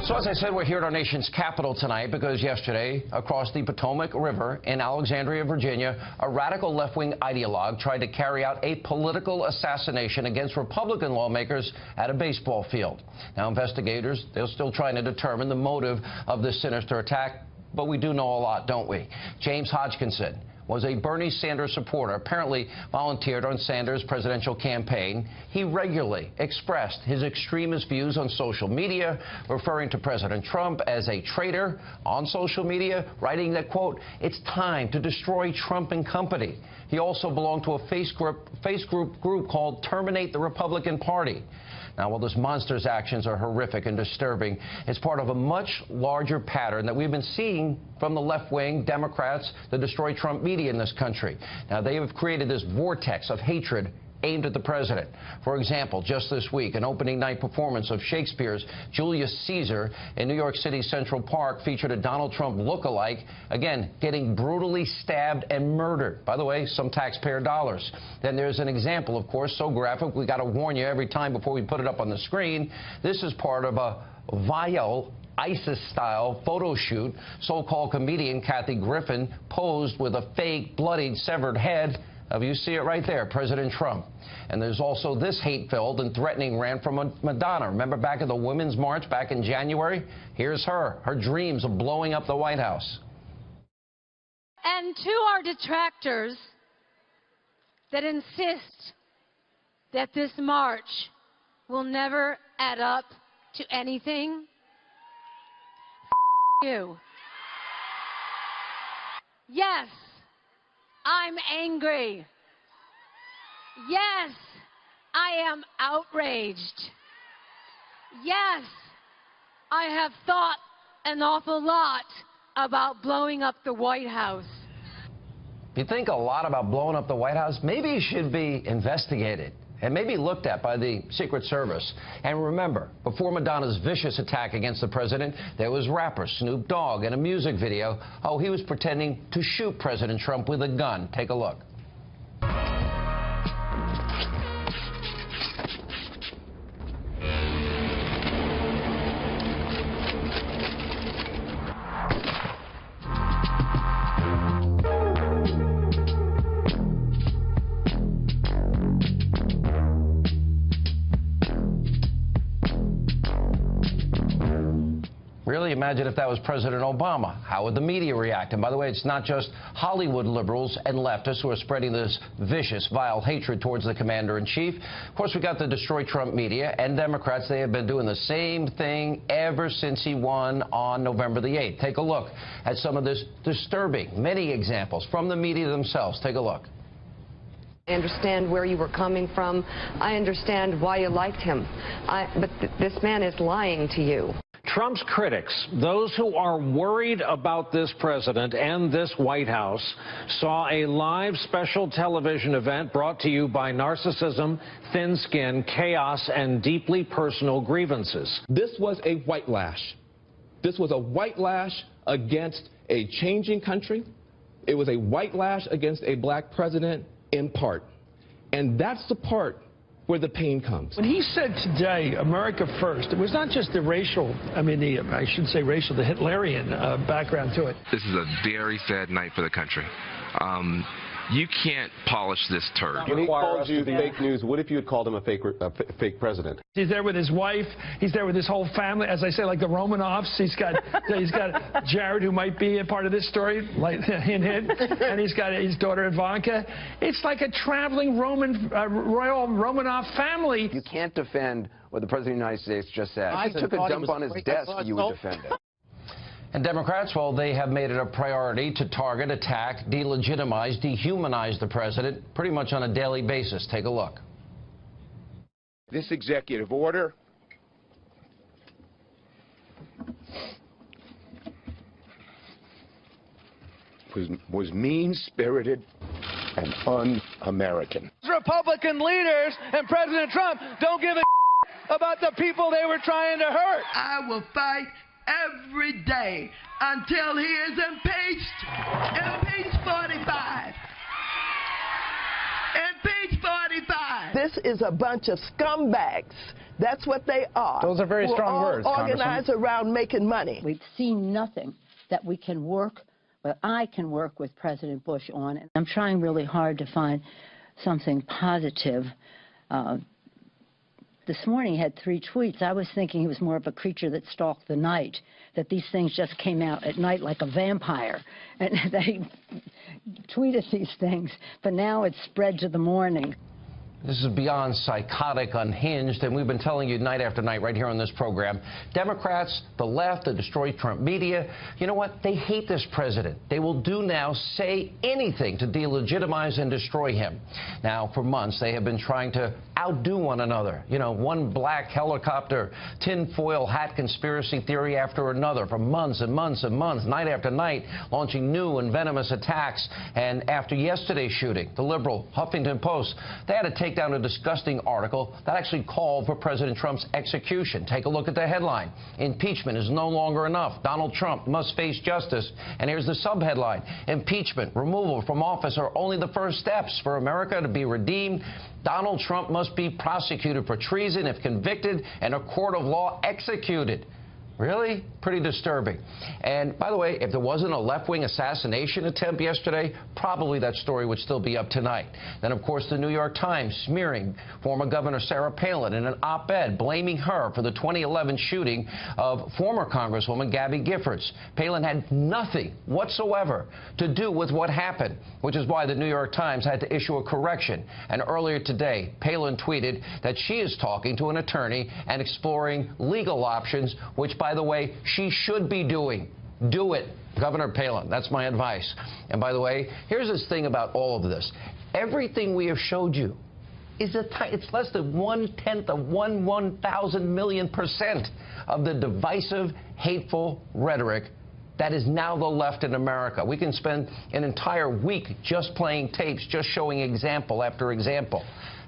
So as I said, we're here at our nation's capital tonight because yesterday, across the Potomac River in Alexandria, Virginia, a radical left-wing ideologue tried to carry out a political assassination against Republican lawmakers at a baseball field. Now, investigators, they're still trying to determine the motive of this sinister attack, but we do know a lot, don't we? James Hodgkinson was a Bernie Sanders supporter, apparently volunteered on Sanders' presidential campaign. He regularly expressed his extremist views on social media, referring to President Trump as a traitor on social media, writing that, quote, "It's time to destroy Trump and company." He also belonged to a Facebook group called Terminate the Republican Party. Now, while this monster's actions are horrific and disturbing, it's part of a much larger pattern that we've been seeing from the left-wing Democrats, the Destroy Trump media in this country. Now, they have created this vortex of hatred aimed at the president. For example, just this week, an opening night performance of Shakespeare's Julius Caesar in New York City's Central Park featured a Donald Trump look-alike, again, getting brutally stabbed and murdered. By the way, some taxpayer dollars. Then there's an example, of course, so graphic, we got to warn you every time before we put it up on the screen. This is part of a vile ISIS-style photo shoot. So-called comedian Kathy Griffin posed with a fake, bloodied, severed head. You see it right there, President Trump. And there's also this hate-filled and threatening rant from Madonna. Remember back at the Women's March back in January? Here's her dreams of blowing up the White House. And to our detractors that insist that this march will never add up to anything, you. Yes, I'm angry. Yes, I am outraged. Yes, I have thought an awful lot about blowing up the White House. If you think a lot about blowing up the White House, maybe you should be investigated and maybe looked at by the Secret Service. And remember, before Madonna's vicious attack against the president, there was rapper Snoop Dogg in a music video. Oh, he was pretending to shoot President Trump with a gun. Take a look. Really? Imagine if that was President Obama. How would the media react? And by the way, it's not just Hollywood liberals and leftists who are spreading this vicious, vile hatred towards the commander-in-chief. Of course, we got the Destroy Trump media and Democrats. They have been doing the same thing ever since he won on November the 8th. Take a look at some of this disturbing, many examples from the media themselves. Take a look. I understand where you were coming from. I understand why you liked him. But this man is lying to you. Trump's critics, those who are worried about this president and this White House, saw a live special television event brought to you by narcissism, thin skin, chaos, and deeply personal grievances. This was a white lash. This was a white lash against a changing country. It was a white lash against a black president in part. And that's the part where the pain comes. When he said today, America first, it was not just the racial, I shouldn't say racial, the Hitlerian background to it. This is a very sad night for the country. You can't polish this turd. When he called you fake news, what if you had called him a fake president? He's there with his wife. He's there with his whole family. As I say, like the Romanovs. He's got Jared, who might be a part of this story, like hint, and he's got his daughter Ivanka. It's like a traveling royal Romanov family. You can't defend what the President of the United States just said. If he took a dump on his desk, you would defend it. And Democrats, well, they have made it a priority to target, attack, delegitimize, dehumanize the president pretty much on a daily basis. Take a look. This executive order was mean-spirited and un-American. Republican leaders and President Trump don't give a about the people they were trying to hurt. I will fight every day until he is impeached. Impeach 45. Impeach 45. This is a bunch of scumbags That's what they are. Those are very strong words, organized around making money. We organized around making money. We've seen nothing that we can work, well, I can work with President Bush on. And I'm trying really hard to find something positive. This morning he had 3 tweets. I was thinking he was more of a creature that stalked the night, that these things just came out at night like a vampire. And they tweeted these things, but now it's spread to the morning. This is beyond psychotic, unhinged, and we've been telling you night after night right here on this program. Democrats, the left, the destroyed Trump media, you know what? They hate this president. They will do now, say anything to delegitimize and destroy him. Now, for months, they have been trying to outdo one another. You know, one black helicopter, tinfoil hat conspiracy theory after another for months and months and months, night after night, launching new and venomous attacks. And after yesterday's shooting, the liberal Huffington Post, they had to take down a disgusting article that actually called for President Trump's execution. Take a look at the headline. Impeachment is no longer enough. Donald Trump must face justice. And here's the subheadline. Impeachment, removal from office are only the first steps for America to be redeemed. Donald Trump must be prosecuted for treason if convicted and a court of law executed. Really? Pretty disturbing. And by the way, if there wasn't a left-wing assassination attempt yesterday, probably that story would still be up tonight. Then, of course, the New York Times smearing former Governor Sarah Palin in an op-ed blaming her for the 2011 shooting of former Congresswoman Gabby Giffords. Palin had nothing whatsoever to do with what happened, which is why the New York Times had to issue a correction. And earlier today, Palin tweeted that she is talking to an attorney and exploring legal options, which, by the way, she should be doing. Do it, Governor Palin. That's my advice. And by the way, here's this thing about all of this. Everything we have showed you is it's less than 1/10 of 1,000,000,000% of the divisive, hateful rhetoric that is now the left in America. We can spend an entire week just playing tapes, just showing example after example.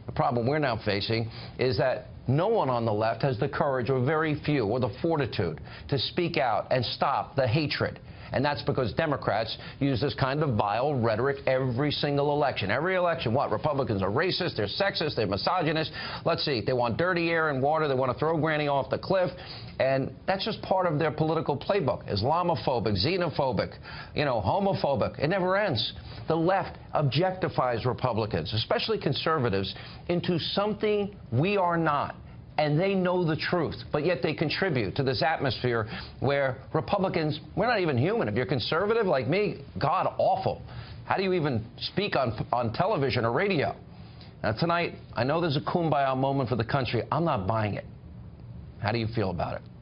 The problem we're now facing is that no one on the left has the courage, or very few, or the fortitude to speak out and stop the hatred. And that's because Democrats use this kind of vile rhetoric every single election. Every election, what? Republicans are racist, they're sexist, they're misogynist. Let's see, they want dirty air and water, they want to throw Granny off the cliff. And that's just part of their political playbook. Islamophobic, xenophobic, homophobic. It never ends. The left objectifies Republicans, especially conservatives, into something we are not. And they know the truth, but yet they contribute to this atmosphere where Republicans, we're not even human. If you're conservative like me, God awful. How do you even speak on television or radio? Now, tonight, I know there's a kumbaya moment for the country. I'm not buying it. How do you feel about it?